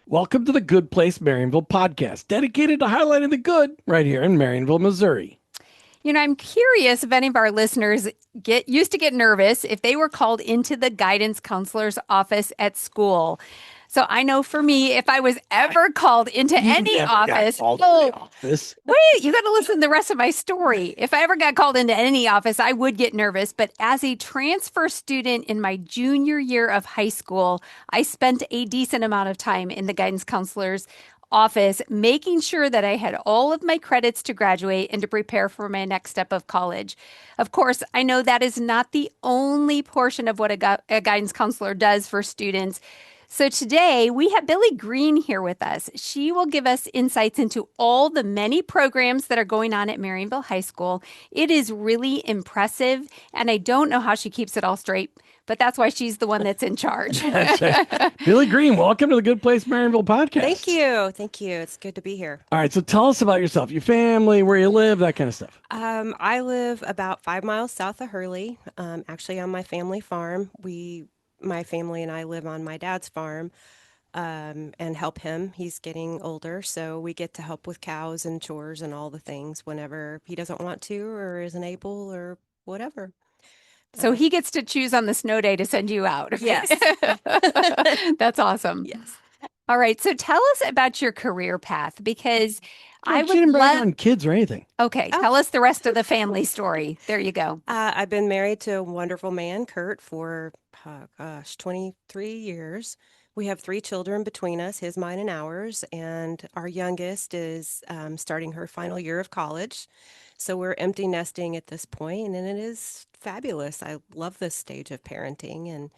Welcome to the Good Place Marionville podcast, dedicated to highlighting the good right here in Marionville, Missouri. I'm curious if any of our listeners used to get nervous if they were called into the guidance counselor's office at school. So I know for me, if I was ever called into You any never got office, called to the office. wait, you got to listen to the rest of my story. If I ever got called into any office, I would get nervous. But as a transfer student in my junior year of high school, I spent a decent amount of time in the guidance counselor's office, making sure that I had all of my credits to graduate and to prepare for my next step of college. Of course, I know that is not the only portion of what a guidance counselor does for students. So today we have Billie Green here with us. She will give us insights into all the many programs that are going on at Marionville High School. It is really impressive, and I don't know how she keeps it all straight, but that's why she's the one that's in charge. That's right. Billie Green, welcome to the Good Place Marionville podcast. Thank you. Thank you. It's good to be here. All right, so tell us about yourself, your family, where you live, that kind of stuff. I live about 5 miles south of Hurley, actually on my family farm. My family and I live on my dad's farm and help him. He's getting older, so we get to help with cows and chores and all the things whenever he doesn't want to or isn't able or whatever. So he gets to choose on the snow day to send you out. Yes. That's awesome. Yes. All right. So tell us about your career path because I She didn't would brag love. on kids or anything. Okay. Oh. Tell us the rest of the family story. There you go. I've been married to a wonderful man, Kurt, for, 23 years. We have 3 children between us, his, mine, and ours. And our youngest is starting her final year of college. So we're empty nesting at this point, and it is fabulous. I love this stage of parenting. And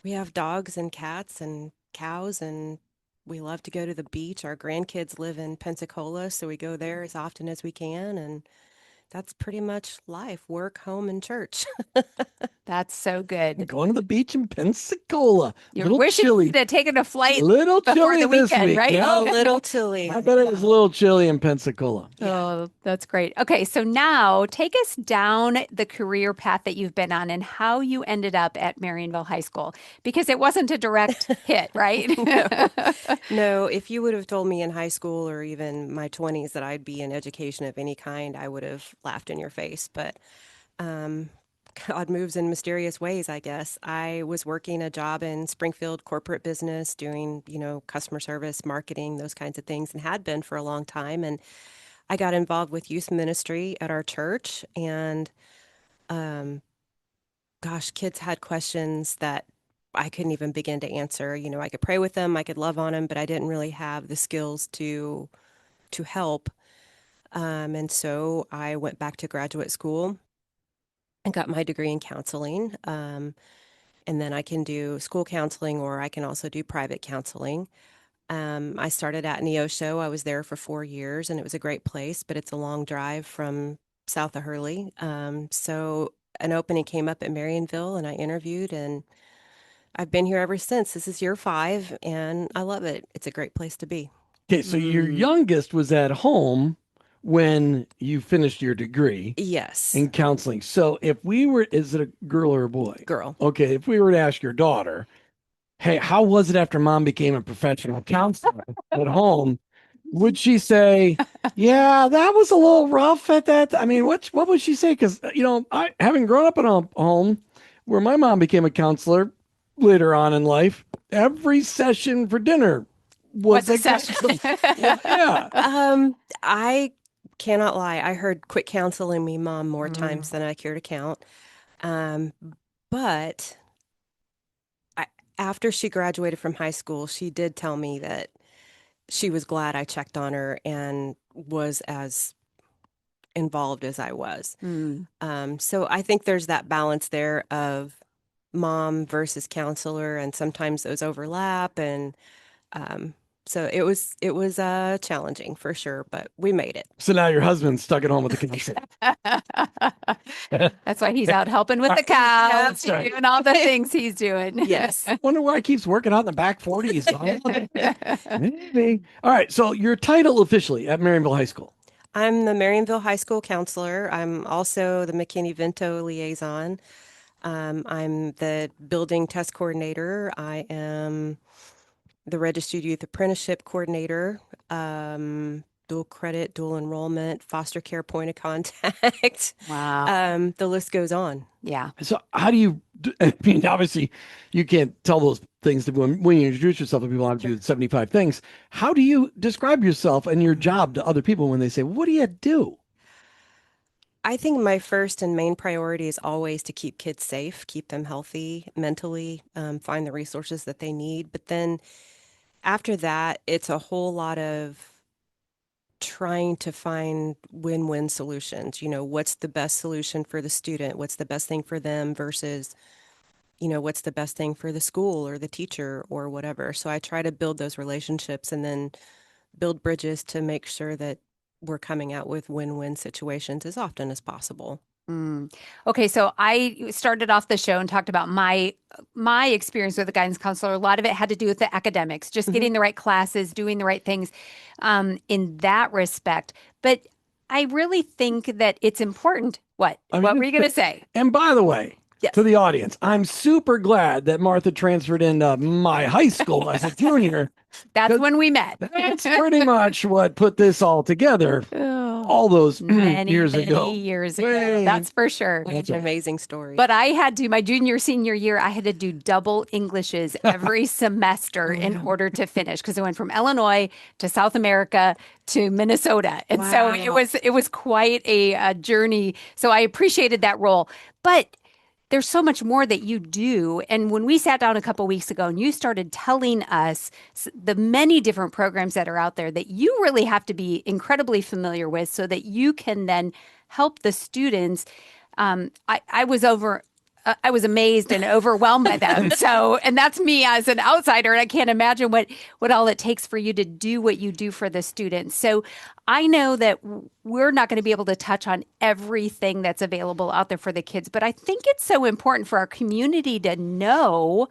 we have dogs and cats and cows, and we love to go to the beach. Our grandkids live in Pensacola, so we go there as often as we can. And that's pretty much life, work, home, and church. That's so good. Going to the beach in Pensacola. You're Little wishing chilly. you'd have taken a flight Little before chilly the this weekend, week. right? Yeah. A little chilly. I bet it was a little chilly in Pensacola. Oh, that's great. Okay, so now take us down the career path that you've been on and how you ended up at Marionville High School, because it wasn't a direct hit, right? No, if you would have told me in high school or even my 20s that I'd be in education of any kind, I would have laughed in your face. But um, God moves in mysterious ways, I guess. I was working a job in Springfield corporate business, doing, customer service, marketing, those kinds of things, and had been for a long time. And I got involved with youth ministry at our church. And um, gosh, kids had questions that I couldn't even begin to answer. I could pray with them, I could love on them, but I didn't really have the skills to help. And so I went back to graduate school and got my degree in counseling. And then I can do school counseling, or I can also do private counseling. I started at Neosho. I was there for 4 years, and it was a great place, but it's a long drive from south of Hurley. So an opening came up at Marionville, and I interviewed, and I've been here ever since. This is year 5, and I love it. It's a great place to be. Okay, so your youngest was at home when you finished your degree Yes, in counseling. So is it a girl or a boy? girl. Okay, if we were to ask your daughter, hey, how was it after mom became a professional counselor at home? Would she say, yeah, that was a little rough at that? I mean, what would she say? Because, I having grown up in a home where my mom became a counselor later on in life, every session for dinner was What's a session? Yeah. I cannot lie. I heard quit counseling me, Mom, more times than I care to count. Um, but after she graduated from high school, she did tell me that she was glad I checked on her and was as involved as I was. Mm. So I think there's that balance there of mom versus counselor, and sometimes those overlap. And um, so it was challenging for sure, but we made it. So now your husband's stuck at home with the counselor. That's why he's out helping with the cows, That's right. doing all the things he's doing. Yes. Wonder why he keeps working out in the back 40s. Maybe. All right. So your title officially at Marionville High School. I'm the Marionville High School counselor. I'm also the McKinney-Vento liaison. I'm the building test coordinator. I am the registered youth apprenticeship coordinator, dual credit, dual enrollment, foster care point of contact. Wow. The list goes on. Yeah. So how do you, I mean, obviously you can't tell those things to when you introduce yourself to people, have to do 75 things. How do you describe yourself and your job to other people when they say, what do you do? I think my first and main priority is always to keep kids safe, keep them healthy mentally, find the resources that they need. But then after that, it's a whole lot of trying to find win-win solutions. What's the best solution for the student? What's the best thing for them versus, what's the best thing for the school or the teacher or whatever. So I try to build those relationships and then build bridges to make sure that we're coming out with win-win situations as often as possible. Mm. Okay, so I started off the show and talked about my experience with a guidance counselor. A lot of it had to do with the academics, just getting the right classes, doing the right things in that respect. But I really think that it's important. What? What were you going to say? And by the way, Yes. to the audience, I'm super glad that Martha transferred into my high school as a junior. That's when we met. That's pretty much what put this all together all those Many years ago. years ago. Way- That's for sure. It's an amazing story. But I had to, my junior, senior year, I had to do double Englishes every semester in order to finish because I went from Illinois to South America to Minnesota. And so it was quite a journey. So I appreciated that role. But there's so much more that you do. And when we sat down a couple weeks ago and you started telling us the many different programs that are out there that you really have to be incredibly familiar with so that you can then help the students, I was I was amazed and overwhelmed by them. So, and that's me as an outsider. And I can't imagine what all it takes for you to do what you do for the students. So I know that we're not going to be able to touch on everything that's available out there for the kids, but I think it's so important for our community to know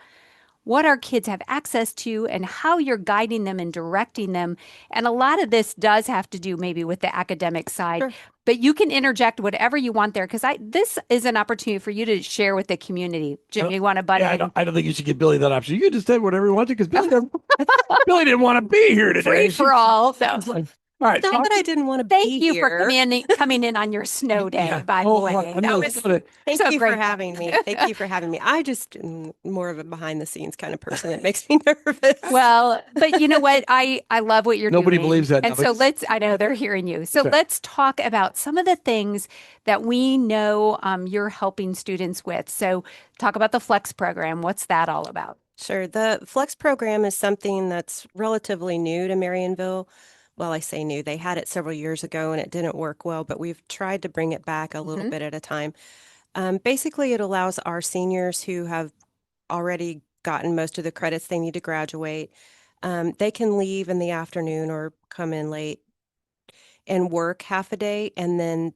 what our kids have access to and how you're guiding them and directing them. And a lot of this does have to do maybe with the academic side, Sure. but you can interject whatever you want there because this is an opportunity for you to share with the community. Jim, you want to butt in? I don't think you should give Billy that option. You just said whatever you want to because Billy didn't want to be here today. Free for all. So. All right. Not that I didn't want to be Thank you here. for coming in on your snow day, Yeah. by the Oh, way. I know. Thank so you great. for having me. Thank you for having me. I just am more of a behind the scenes kind of person. It makes me nervous. Well, but you know what? I love what you're doing. Nobody believes that And now, so but- I know they're hearing you. So Sure. let's talk about some of the things that we know you're helping students with. So talk about the Flex program. What's that all about? Sure. The Flex program is something that's relatively new to Marionville. Well, I say new. They had it several years ago and it didn't work well, but we've tried to bring it back a little bit at a time. Basically, it allows our seniors who have already gotten most of the credits they need to graduate, they can leave in the afternoon or come in late and work half a day, and then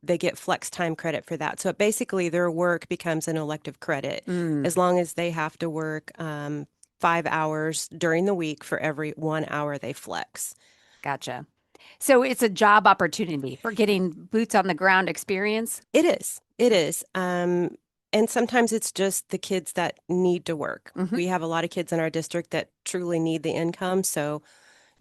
they get flex time credit for that. So basically, their work becomes an elective credit as long as they have to work 5 hours during the week for every 1 hour they flex. Gotcha. So it's a job opportunity for getting boots on the ground experience. It is. It is. And sometimes it's just the kids that need to work. We have a lot of kids in our district that truly need the income. So,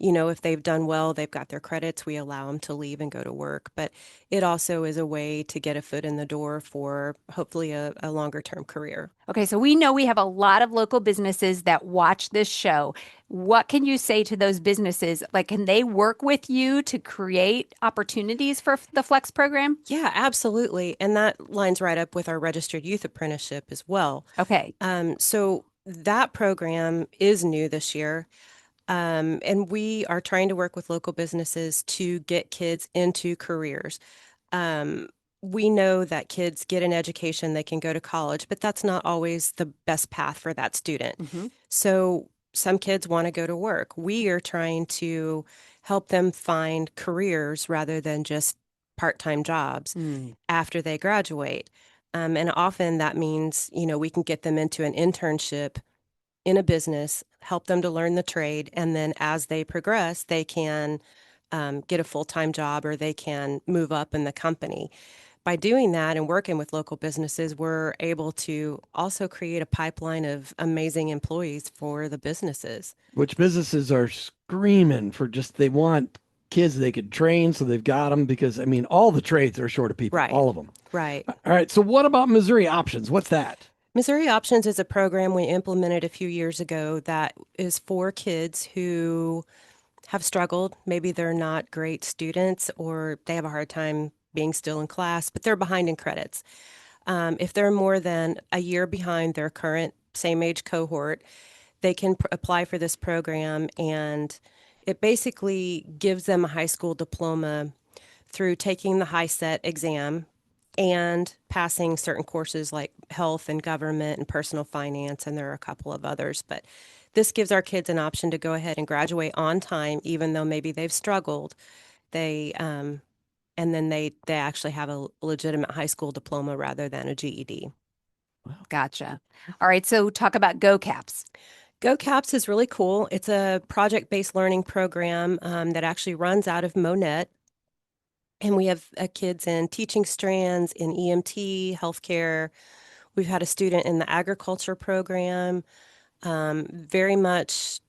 if they've done well, they've got their credits, we allow them to leave and go to work. But it also is a way to get a foot in the door for hopefully a longer term career. Okay, so we know we have a lot of local businesses that watch this show. What can you say to those businesses? Like, can they work with you to create opportunities for the Flex program? Yeah, absolutely. And that lines right up with our registered youth apprenticeship as well. Okay. So that program is new this year. And we are trying to work with local businesses to get kids into careers. We know that kids get an education, they can go to college, but that's not always the best path for that student. So some kids want to go to work. We are trying to help them find careers rather than just part-time jobs after they graduate. And often that means, we can get them into an internship in a business, help them to learn the trade, and then as they progress, they can get a full-time job or they can move up in the company. by doing that and working with local businesses, we're able to also create a pipeline of amazing employees for the businesses. Which businesses are screaming for just they want kids they could train, so they've got them because I mean all the trades are short of people, Right, all of them. right. All right. So what about Missouri Options? What's that? Missouri Options is a program we implemented a few years ago that is for kids who have struggled. Maybe they're not great students or they have a hard time being still in class, but they're behind in credits. If they're more than a year behind their current same age cohort, they can apply for this program, and it basically gives them a high school diploma through taking the high set exam and passing certain courses like health and government and personal finance, and there are a couple of others. But this gives our kids an option to go ahead and graduate on time, even though maybe they've struggled. They and then they actually have a legitimate high school diploma rather than a GED. Gotcha. All right. So talk about GoCaps. GoCaps is really cool. It's a project-based learning program that actually runs out of Monette. And we have kids in teaching strands, in EMT, healthcare. We've had a student in the agriculture program, very much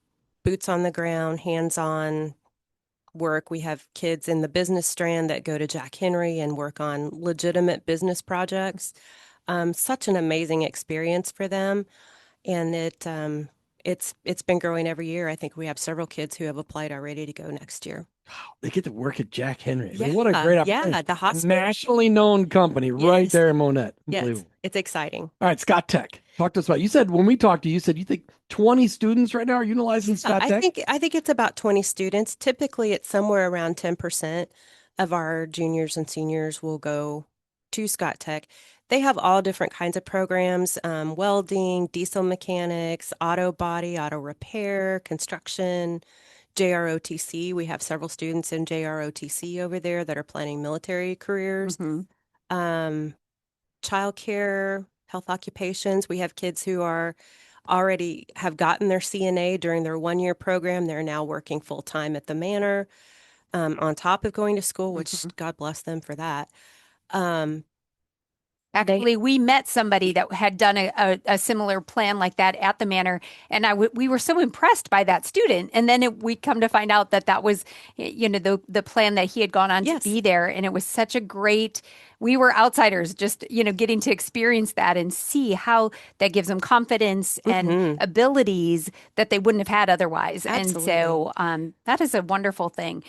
boots on the ground, hands-on work. We have kids in the business strand that go to Jack Henry and work on legitimate business projects. Such an amazing experience for them, and it's been growing every year. I think we have several kids who have applied already to go next year. They get to work at Jack Henry. I mean, what a great opportunity. Yeah, the A hospital. nationally known company right Yes. there in Monette. Yes, Unbelievable. it's exciting. All right, Scott Tech. Talk to us about. You said when we talked to you, you said you think 20 students right now are utilizing Scott I Tech. think it's about 20 students. Typically, it's somewhere around 10% of our juniors and seniors will go to Scott Tech. They have all different kinds of programs, welding, diesel mechanics, auto body, auto repair, construction, JROTC. We have several students in JROTC over there that are planning military careers. Um, childcare, health occupations. We have kids who are already have gotten their CNA during their 1 year program. They're now working full time at the manor, on top of going to school, which God bless them for that. Um, Actually, we met somebody that had done a similar plan like that at the manor, and we were so impressed by that student. And then we come to find out that that was, the plan that he had gone on to Yes. be there, and it was such a great. We were outsiders, just getting to experience that and see how that gives them confidence and abilities that they wouldn't have had otherwise. Absolutely. And so that is a wonderful thing.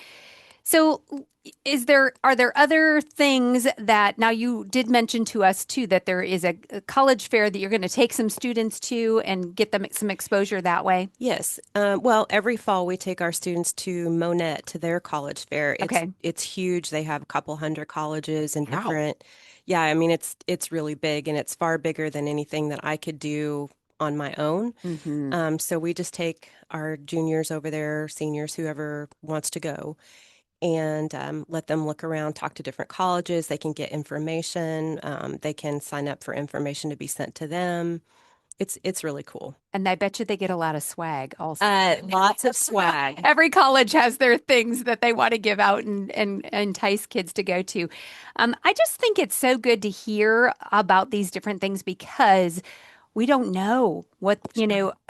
So are there other things that now you did mention to us too that there is a college fair that you're going to take some students to and get them some exposure that way? Yes. Well, every fall we take our students to Monette to their college fair. Okay. It's huge. They have a couple hundred colleges and Wow. different. Yeah, I mean it's really big, and it's far bigger than anything that I could do on my own. So we just take our juniors over there, seniors, whoever wants to go, and let them look around, talk to different colleges. They can get information. They can sign up for information to be sent to them. It's really cool. And I bet you they get a lot of swag also. Lots of swag. Every college has their things that they want to give out and entice kids to go to. I just think it's so good to hear about these different things because we don't know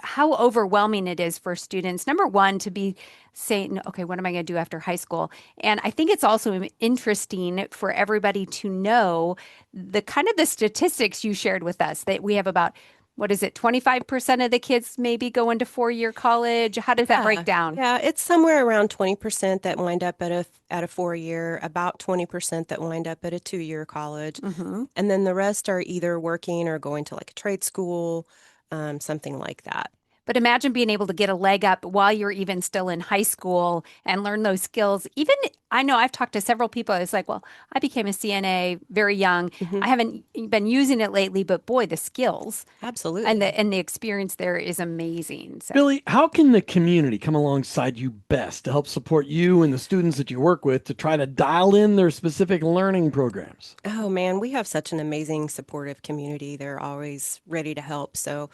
how overwhelming it is for students. Number one, to be saying, okay, what am I going to do after high school? And I think it's also interesting for everybody to know the kind of the statistics you shared with us that we have about, what is it, 25% of the kids maybe go into 4-year college? How does that break down? Yeah, it's somewhere around 20% that wind up at a 4-year, about 20% that wind up at a 2-year college. And then the rest are either working or going to like a trade school, something like that. But imagine being able to get a leg up while you're even still in high school and learn those skills. Even I know I've talked to several people. It's like, well, I became a CNA very young. I haven't been using it lately, but boy, the skills Absolutely. and the experience there is amazing. So, Billy, how can the community come alongside you best to help support you and the students that you work with to try to dial in their specific learning programs? Oh man, we have such an amazing supportive community. They're always ready to help. So,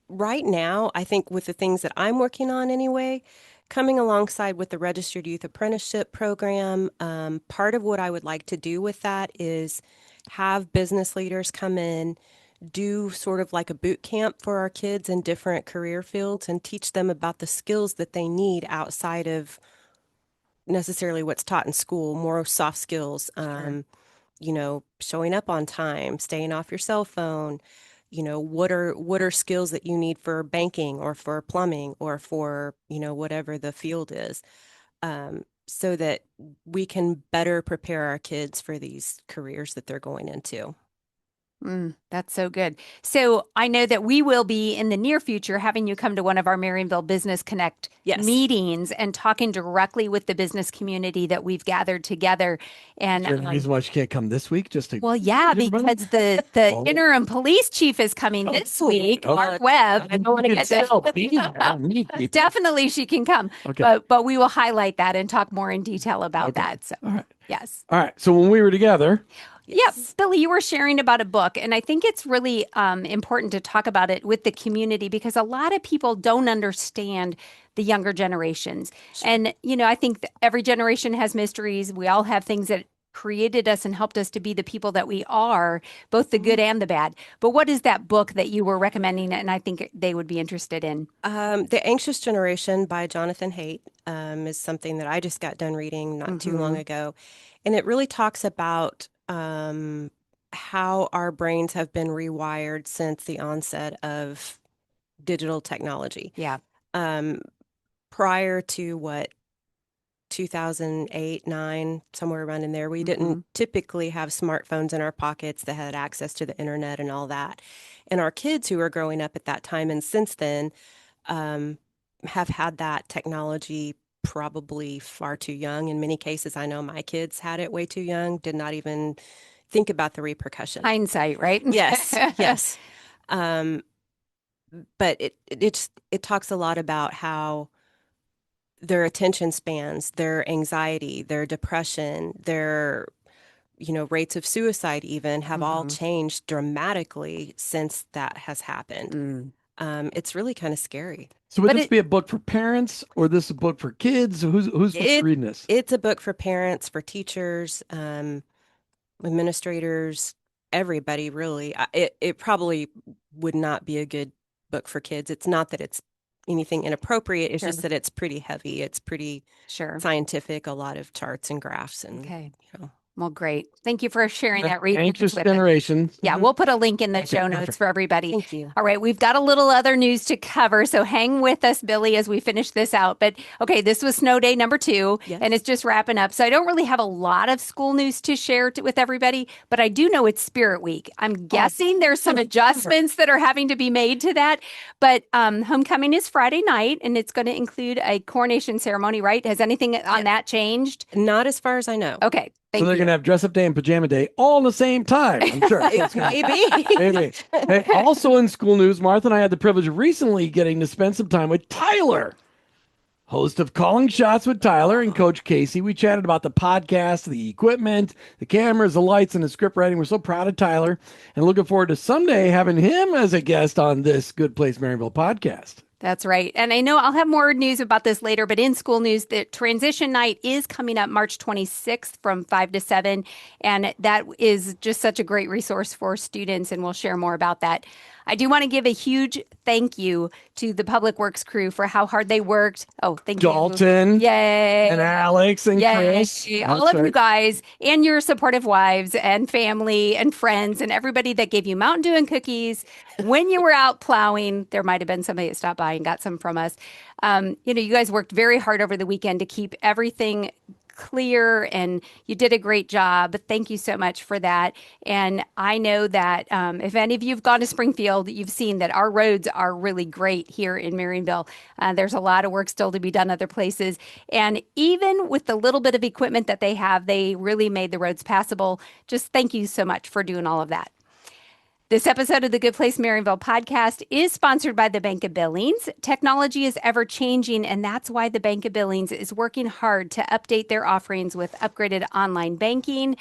Right now, I think with the things that I'm working on anyway, coming alongside with the Registered Youth Apprenticeship Program, part of what I would like to do with that is have business leaders come in, do sort of like a boot camp for our kids in different career fields and teach them about the skills that they need outside of necessarily what's taught in school, more soft skills. Showing up on time, staying off your cell phone, what are skills that you need for banking or for plumbing or for, whatever the field is, so that we can better prepare our kids for these careers that they're going into. That's so good. So I know that we will be in the near future having you come to one of our Marionville Business Connect Yes. meetings and talking directly with the business community that we've gathered together. And Is there any reason why she can't come this week? Just to well, yeah, everybody? because the Oh. interim police chief is coming this week, Okay. Mark Webb. I don't want to get still. Definitely she can come. Okay. But we will highlight that and talk more in detail about Okay. that. So All right. yes. All right. So when we were together, Yep. Billy, you were sharing about a book, and I think it's really important to talk about it with the community because a lot of people don't understand the younger generations. And, I think that every generation has mysteries. We all have things that created us and helped us to be the people that we are, both the good and the bad. But what is that book that you were recommending, and I think they would be interested in? The Anxious Generation by Jonathan Haidt is something that I just got done reading not too long ago. And it really talks about how our brains have been rewired since the onset of digital technology. Yeah. Prior to 2008, 9, somewhere around in there, we didn't typically have smartphones in our pockets that had access to the internet and all that. And our kids who are growing up at that time and since then have had that technology probably far too young. In many cases, I know my kids had it way too young, did not even think about the repercussions. Hindsight, right? Yes, yes. But it talks a lot about how their attention spans, their anxiety, their depression, their rates of suicide even have all changed dramatically since that has happened. It's really kind of scary. so would this be a book for parents or this a book for kids? Who's reading this? It's a book for parents, for teachers, administrators, everybody really. It probably would not be a good book for kids. It's not that it's anything inappropriate. It's just that it's pretty heavy. It's pretty scientific, a lot of charts and graphs and Well, great. Thank you for sharing that research Anxious with us. Generation. Yeah, we'll put a link in the show notes for everybody. Thank you. All right, we've got a little other news to cover, so hang with us, Billy, as we finish this out. But okay, this was snow day number 2, and it's just wrapping up. So I don't really have a lot of school news to share with everybody, but I do know it's Spirit Week. I'm guessing there's some adjustments that are having to be made to that. But homecoming is Friday night, and it's going to include a coronation ceremony, right? Has anything on that changed? Not as far as I know. Okay. So they're going to have dress up day and pajama day all in the same time, I'm sure. Maybe. Hey, also in school news, Martha and I had the privilege of recently getting to spend some time with Tyler, host of Calling Shots with Tyler and Coach Casey. We chatted about the podcast, the equipment, the cameras, the lights, and the script writing. We're so proud of Tyler and looking forward to someday having him as a guest on this Good Place Marionville podcast. That's right. And I know I'll have more news about this later, but in school news, the transition night is coming up March 26th from 5 to 7. And that is just such a great resource for students, and we'll share more about that. I do want to give a huge thank you to the Public Works crew for how hard they worked. Oh, thank you. Dalton. Yay. And Alex and Chris. All of you guys and your supportive wives and family and friends and everybody that gave you Mountain Dew and cookies when you were out plowing. There might have been somebody that stopped by and got some from us. You guys worked very hard over the weekend to keep everything clear, and you did a great job. Thank you so much for that. And I know that if any of you have gone to Springfield, you've seen that our roads are really great here in Marionville. There's a lot of work still to be done other places. And even with the little bit of equipment that they have, they really made the roads passable. Just thank you so much for doing all of that. This episode of the Good Place Marionville podcast is sponsored by the Bank of Billings. Technology is ever changing, and that's why the Bank of Billings is working hard to update their offerings with upgraded online banking,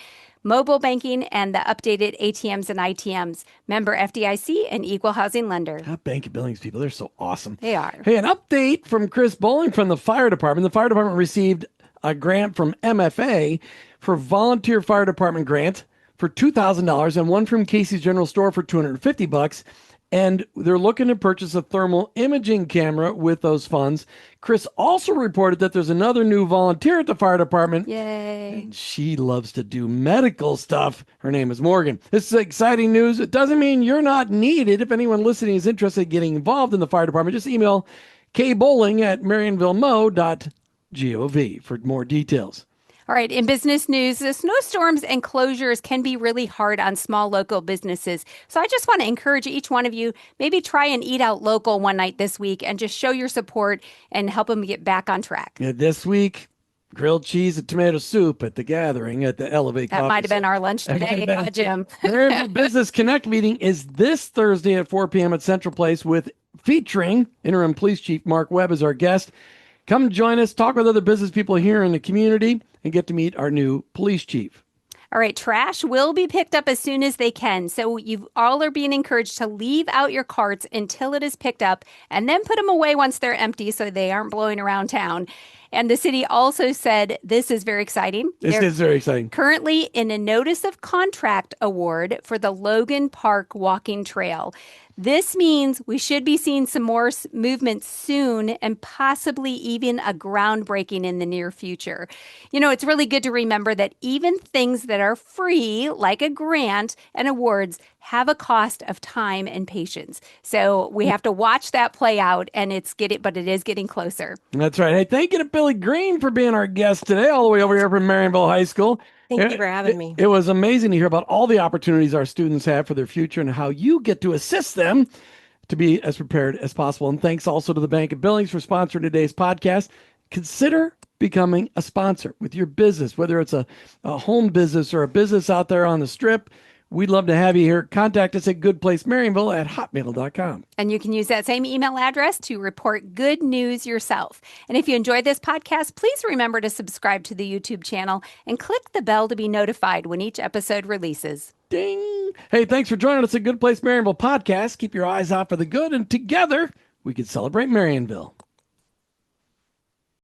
mobile banking, and the updated ATMs and ITMs. Member FDIC and equal housing lender. That Bank of Billings people, they're so awesome. They are. Hey, an update from Chris Bowling from the fire department. The fire department received a grant from MFA for volunteer fire department grant for $2,000 and one from Casey's General Store for $250. And they're looking to purchase a thermal imaging camera with those funds. Chris also reported that there's another new volunteer at the fire department. Yay. And she loves to do medical stuff. Her name is Morgan. This is exciting news. It doesn't mean you're not needed. If anyone listening is interested in getting involved in the fire department, just email kbowling@marionvillemo.gov for more details. All right, in business news, the snowstorms and closures can be really hard on small local businesses. So I just want to encourage each one of you, maybe try and eat out local one night this week and just show your support and help them get back on track. Yeah, this week, grilled cheese and tomato soup at the gathering at the Elevate That Coffee might have been our lunch That might today, have been. Jim. Their Business Connect meeting is this Thursday at 4 p.m. at Central Place featuring Interim Police Chief Mark Webb as our guest. Come join us, talk with other business people here in the community, and get to meet our new police chief. All right, trash will be picked up as soon as they can. So you all are being encouraged to leave out your carts until it is picked up and then put them away once they're empty so they aren't blowing around town. And the city also said this is very exciting. This is very exciting. Currently in a notice of contract award for the Logan Park walking trail. This means we should be seeing some more movement soon and possibly even a groundbreaking in the near future. You know, it's really good to remember that even things that are free, like a grant and awards, have a cost of time and patience. So we have to watch that play out, and but it is getting closer. That's right. Hey, thank you to Billie Green for being our guest today, all the way over here from Marionville High School. Thank you for having me. It was amazing to hear about all the opportunities our students have for their future and how you get to assist them to be as prepared as possible. And thanks also to the Bank of Billings for sponsoring today's podcast. Consider becoming a sponsor with your business, whether it's a home business or a business out there on the strip. We'd love to have you here. Contact us at goodplacemarionville@hotmail.com. And you can use that same email address to report good news yourself. And if you enjoyed this podcast, please remember to subscribe to the YouTube channel and click the bell to be notified when each episode releases. Ding. Hey, thanks for joining us at Good Place Marionville podcast. Keep your eyes out for the good, and together we can celebrate Marionville.